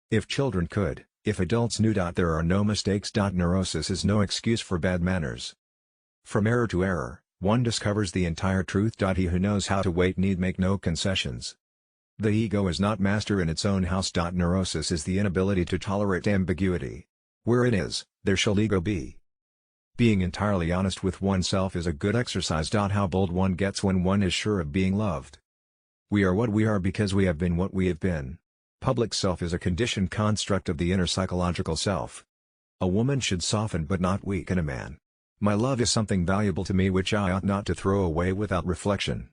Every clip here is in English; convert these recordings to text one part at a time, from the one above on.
If children could, if adults knew. There are no mistakes. Neurosis is no excuse for bad manners. From error to error, one discovers the entire truth. He who knows how to wait need make no concessions. The ego is not master in its own house. Neurosis is the inability to tolerate ambiguity. Where it is, there shall ego be. Being entirely honest with oneself is a good exercise. How bold one gets when one is sure of being loved. We are what we are because we have been what we have been. Public self is a conditioned construct of the inner psychological self. A woman should soften but not weaken a man. My love is something valuable to me which I ought not to throw away without reflection.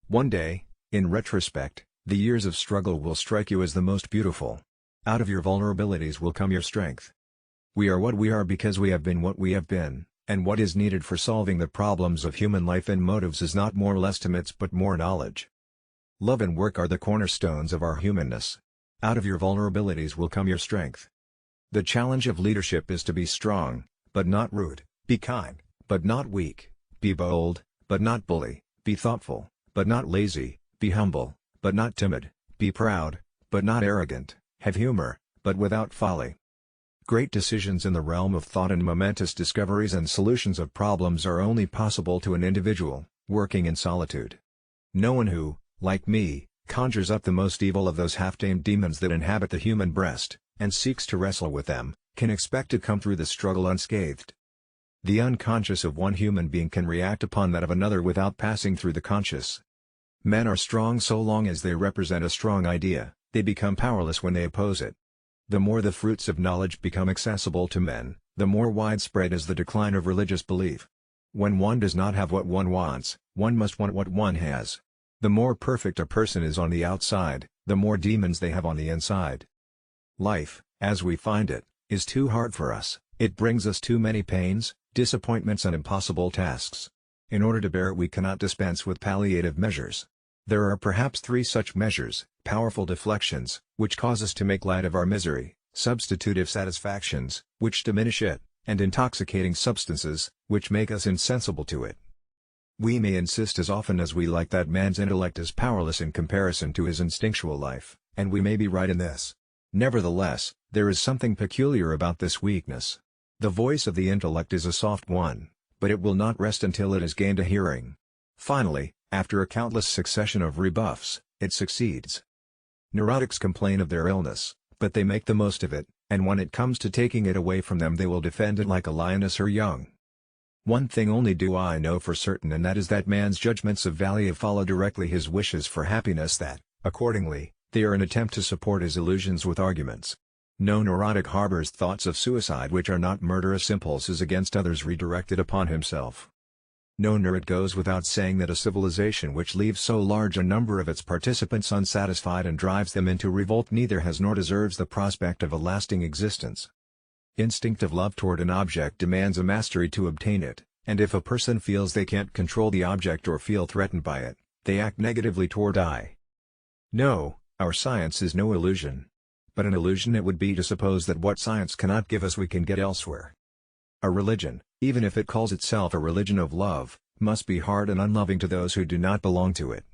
One day, in retrospect, the years of struggle will strike you as the most beautiful. Out of your vulnerabilities will come your strength. We are what we are because we have been what we have been, and what is needed for solving the problems of human life and motives is not more estimates but more knowledge. Love and work are the cornerstones of our humanness. Out of your vulnerabilities will come your strength. The challenge of leadership is to be strong, but not rude, be kind, but not weak, be bold, but not bully, be thoughtful, but not lazy, be humble, but not timid, be proud, but not arrogant, have humor, but without folly. Great decisions in the realm of thought and momentous discoveries and solutions of problems are only possible to an individual, working in solitude. No one who, like me, conjures up the most evil of those half-tamed demons that inhabit the human breast, and seeks to wrestle with them, can expect to come through the struggle unscathed. The unconscious of one human being can react upon that of another without passing through the conscious. Men are strong so long as they represent a strong idea, they become powerless when they oppose it. The more the fruits of knowledge become accessible to men, the more widespread is the decline of religious belief. When one does not have what one wants, one must want what one has. The more perfect a person is on the outside, the more demons they have on the inside. Life, as we find it, is too hard for us, it brings us too many pains, disappointments and impossible tasks. In order to bear it we cannot dispense with palliative measures. There are perhaps 3 such measures: powerful deflections, which cause us to make light of our misery, substitutive satisfactions, which diminish it, and intoxicating substances, which make us insensible to it. We may insist as often as we like that man's intellect is powerless in comparison to his instinctual life, and we may be right in this. Nevertheless, there is something peculiar about this weakness. The voice of the intellect is a soft one, but it will not rest until it has gained a hearing. Finally, after a countless succession of rebuffs, it succeeds. Neurotics complain of their illness, but they make the most of it, and when it comes to taking it away from them they will defend it like a lioness her young. One thing only do I know for certain, and that is that man's judgments of value follow directly his wishes for happiness, that, accordingly, they are an attempt to support his illusions with arguments. No neurotic harbors thoughts of suicide which are not murderous impulses against others redirected upon himself. No neurotic goes without saying that a civilization which leaves so large a number of its participants unsatisfied and drives them into revolt neither has nor deserves the prospect of a lasting existence. Instinctive love toward an object demands a mastery to obtain it, and if a person feels they can't control the object or feel threatened by it, they act negatively toward it. No, our science is no illusion. But an illusion it would be to suppose that what science cannot give us we can get elsewhere. A religion, even if it calls itself a religion of love, must be hard and unloving to those who do not belong to it.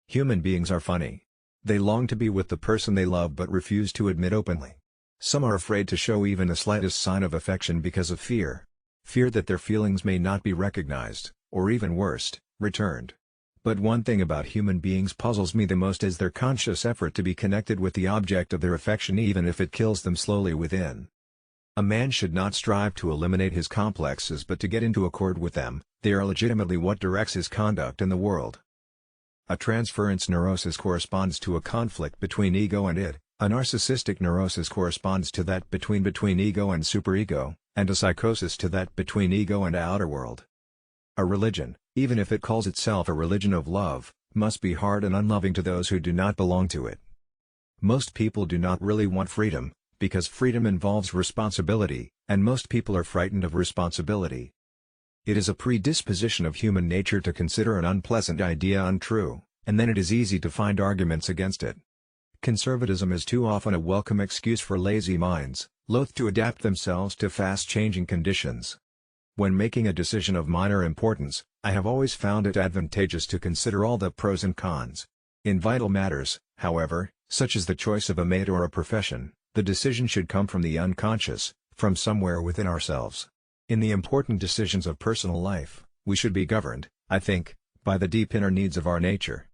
Human beings are funny. They long to be with the person they love but refuse to admit openly. Some are afraid to show even the slightest sign of affection because of fear. Fear that their feelings may not be recognized, or even worse, returned. But one thing about human beings puzzles me the most is their conscious effort to be connected with the object of their affection even if it kills them slowly within. A man should not strive to eliminate his complexes but to get into accord with them. They are legitimately what directs his conduct in the world. A transference neurosis corresponds to a conflict between ego and id, a narcissistic neurosis corresponds to that between ego and superego, and a psychosis to that between ego and outer world. A religion, even if it calls itself a religion of love, must be hard and unloving to those who do not belong to it. Most people do not really want freedom, because freedom involves responsibility, and most people are frightened of responsibility. It is a predisposition of human nature to consider an unpleasant idea untrue, and then it is easy to find arguments against it. Conservatism is too often a welcome excuse for lazy minds, loath to adapt themselves to fast-changing conditions. When making a decision of minor importance, I have always found it advantageous to consider all the pros and cons. In vital matters, however, such as the choice of a mate or a profession, The decision should come from the unconscious, from somewhere within ourselves. In the important decisions of personal life, we should be governed, I think, by the deep inner needs of our nature.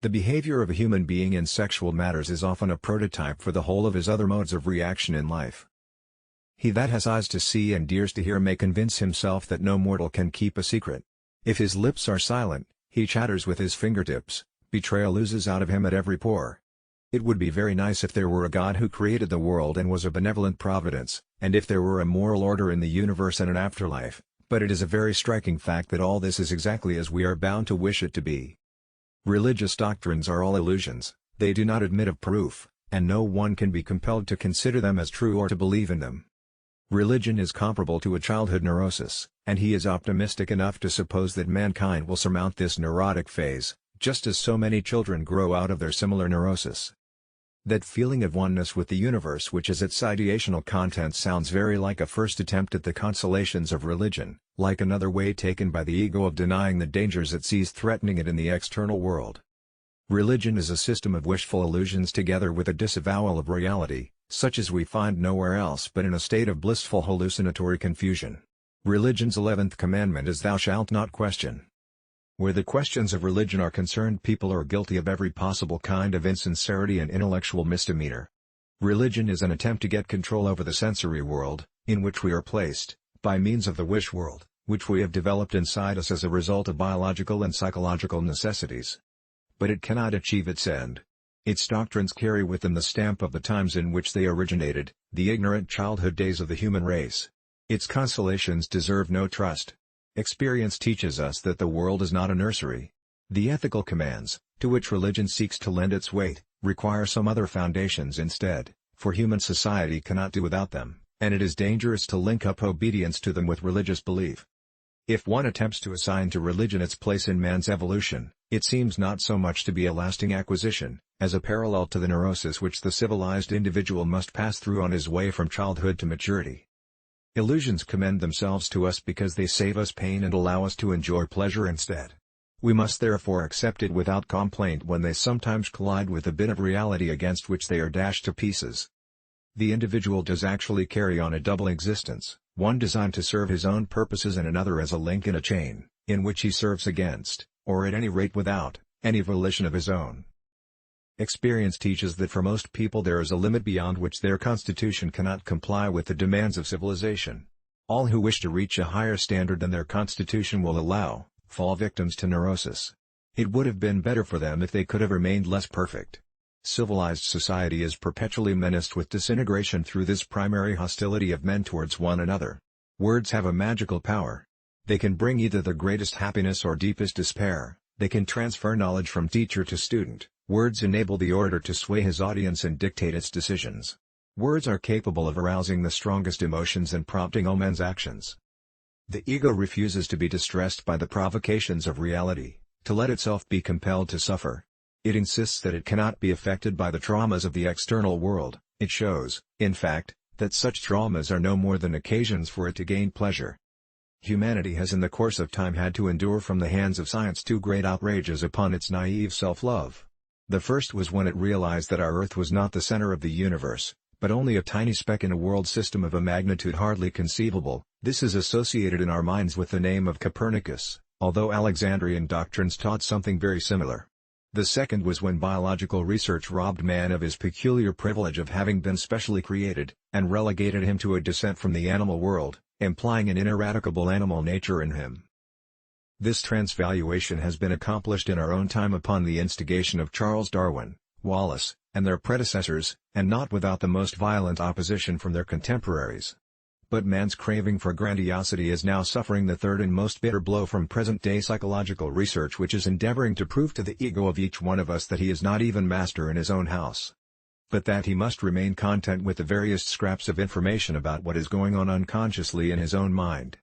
The behavior of a human being in sexual matters is often a prototype for the whole of his other modes of reaction in life. He that has eyes to see and ears to hear may convince himself that no mortal can keep a secret. If his lips are silent, he chatters with his fingertips, betrayal oozes out of him at every pore. It would be very nice if there were a God who created the world and was a benevolent providence, and if there were a moral order in the universe and an afterlife, but it is a very striking fact that all this is exactly as we are bound to wish it to be. Religious doctrines are all illusions, they do not admit of proof, and no one can be compelled to consider them as true or to believe in them. Religion is comparable to a childhood neurosis, and he is optimistic enough to suppose that mankind will surmount this neurotic phase, just as so many children grow out of their similar neurosis. That feeling of oneness with the universe which is its ideational content sounds very like a first attempt at the consolations of religion, like another way taken by the ego of denying the dangers it sees threatening it in the external world. Religion is a system of wishful illusions together with a disavowal of reality, such as we find nowhere else but in a state of blissful hallucinatory confusion. Religion's 11th commandment is "Thou shalt not question." Where the questions of religion are concerned, people are guilty of every possible kind of insincerity and intellectual misdemeanor. Religion is an attempt to get control over the sensory world, in which we are placed, by means of the wish world, which we have developed inside us as a result of biological and psychological necessities. But it cannot achieve its end. Its doctrines carry with them the stamp of the times in which they originated, the ignorant childhood days of the human race. Its consolations deserve no trust. Experience teaches us that the world is not a nursery. The ethical commands, to which religion seeks to lend its weight, require some other foundations instead, for human society cannot do without them, and it is dangerous to link up obedience to them with religious belief. If one attempts to assign to religion its place in man's evolution, it seems not so much to be a lasting acquisition, as a parallel to the neurosis which the civilized individual must pass through on his way from childhood to maturity. Illusions commend themselves to us because they save us pain and allow us to enjoy pleasure instead. We must therefore accept it without complaint when they sometimes collide with a bit of reality against which they are dashed to pieces. The individual does actually carry on a double existence, one designed to serve his own purposes and another as a link in a chain, in which he serves against, or at any rate without, any volition of his own. Experience teaches that for most people there is a limit beyond which their constitution cannot comply with the demands of civilization. All who wish to reach a higher standard than their constitution will allow, fall victims to neurosis. It would have been better for them if they could have remained less perfect. Civilized society is perpetually menaced with disintegration through this primary hostility of men towards one another. Words have a magical power. They can bring either the greatest happiness or deepest despair. They can transfer knowledge from teacher to student. Words enable the orator to sway his audience and dictate its decisions. Words are capable of arousing the strongest emotions and prompting all men's actions. The ego refuses to be distressed by the provocations of reality, to let itself be compelled to suffer. It insists that it cannot be affected by the traumas of the external world. It shows, in fact, that such traumas are no more than occasions for it to gain pleasure. Humanity has in the course of time had to endure from the hands of science two great outrages upon its naive self-love. The first was when it realized that our Earth was not the center of the universe, but only a tiny speck in a world system of a magnitude hardly conceivable. This is associated in our minds with the name of Copernicus, although Alexandrian doctrines taught something very similar. The second was when biological research robbed man of his peculiar privilege of having been specially created, and relegated him to a descent from the animal world, implying an ineradicable animal nature in him. This transvaluation has been accomplished in our own time upon the instigation of Charles Darwin, Wallace, and their predecessors, and not without the most violent opposition from their contemporaries. But man's craving for grandiosity is now suffering the third and most bitter blow from present-day psychological research, which is endeavoring to prove to the ego of each one of us that he is not even master in his own house, but that he must remain content with the veriest scraps of information about what is going on unconsciously in his own mind.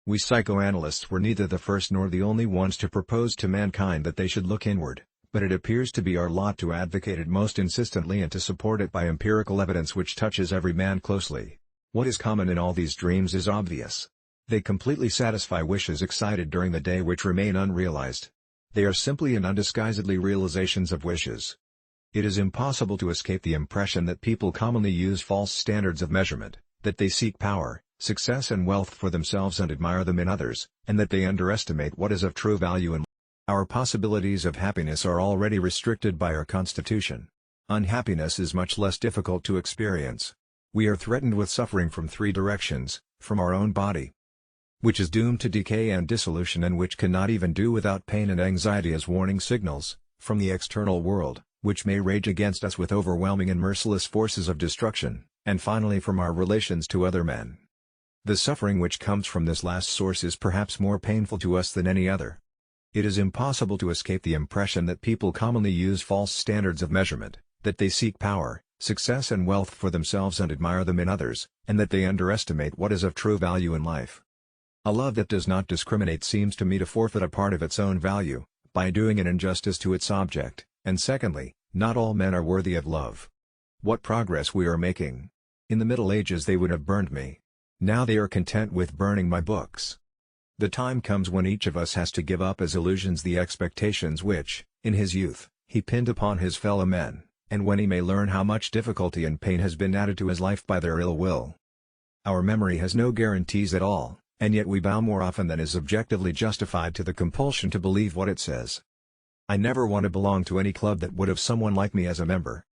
We psychoanalysts were neither the first nor the only ones to propose to mankind that they should look inward, but it appears to be our lot to advocate it most insistently and to support it by empirical evidence which touches every man closely. What is common in all these dreams is obvious. They completely satisfy wishes excited during the day which remain unrealized. They are simply and undisguisedly realizations of wishes. It is impossible to escape the impression that people commonly use false standards of measurement, that they seek power, success and wealth for themselves and admire them in others, and that they underestimate what is of true value in life. Our possibilities of happiness are already restricted by our constitution. Unhappiness is much less difficult to experience. We are threatened with suffering from three directions: from our own body, which is doomed to decay and dissolution and which cannot even do without pain and anxiety as warning signals; from the external world, which may rage against us with overwhelming and merciless forces of destruction; and finally from our relations to other men. The suffering which comes from this last source is perhaps more painful to us than any other. It is impossible to escape the impression that people commonly use false standards of measurement, that they seek power, success and wealth for themselves and admire them in others, and that they underestimate what is of true value in life. A love that does not discriminate seems to me to forfeit a part of its own value, by doing an injustice to its object, and secondly, not all men are worthy of love. What progress we are making! In the Middle Ages they would have burned me. Now they are content with burning my books. The time comes when each of us has to give up as illusions the expectations which, in his youth, he pinned upon his fellow men, and when he may learn how much difficulty and pain has been added to his life by their ill will. Our memory has no guarantees at all, and yet we bow more often than is objectively justified to the compulsion to believe what it says. I never want to belong to any club that would have someone like me as a member.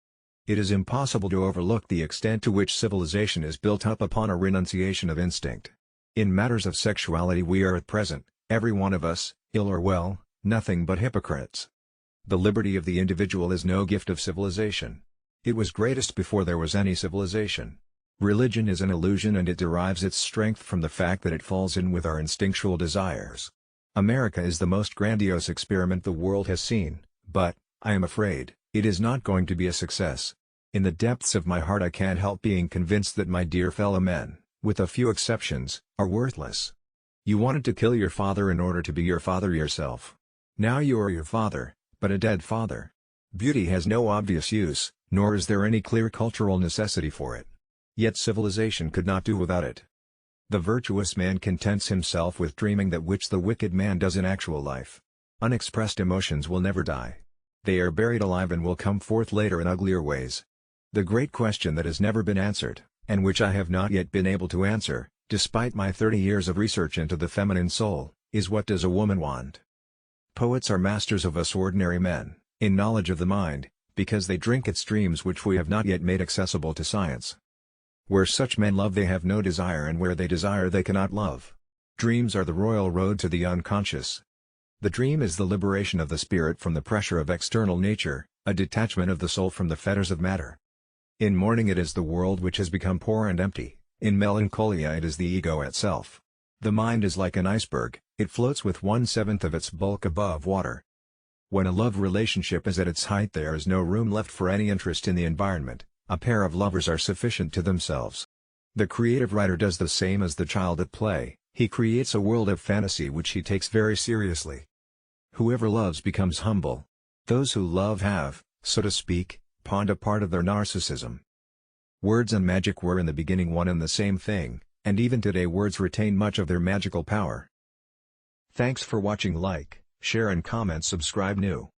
It is impossible to overlook the extent to which civilization is built up upon a renunciation of instinct. In matters of sexuality we are at present, every one of us, ill or well, nothing but hypocrites. The liberty of the individual is no gift of civilization. It was greatest before there was any civilization. Religion is an illusion and it derives its strength from the fact that it falls in with our instinctual desires. America is the most grandiose experiment the world has seen, but, I am afraid, it is not going to be a success. In the depths of my heart I can't help being convinced that my dear fellow men, with a few exceptions, are worthless. You wanted to kill your father in order to be your father yourself. Now you are your father, but a dead father. Beauty has no obvious use, nor is there any clear cultural necessity for it. Yet civilization could not do without it. The virtuous man contents himself with dreaming that which the wicked man does in actual life. Unexpressed emotions will never die. They are buried alive and will come forth later in uglier ways. The great question that has never been answered, and which I have not yet been able to answer, despite my 30 years of research into the feminine soul, is what does a woman want? Poets are masters of us ordinary men, in knowledge of the mind, because they drink its streams which we have not yet made accessible to science. Where such men love they have no desire, and where they desire they cannot love. Dreams are the royal road to the unconscious. The dream is the liberation of the spirit from the pressure of external nature, a detachment of the soul from the fetters of matter. In mourning it is the world which has become poor and empty, in melancholia it is the ego itself. The mind is like an iceberg, it floats with 1/7 of its bulk above water. When a love relationship is at its height there is no room left for any interest in the environment. A pair of lovers are sufficient to themselves. The creative writer does the same as the child at play, he creates a world of fantasy which he takes very seriously. Whoever loves becomes humble. Those who love have, so to speak, pawned a part of their narcissism. Words and magic were in the beginning one and the same thing, and even today words retain much of their magical power. Thanks for watching. Like, share and comment, subscribe new.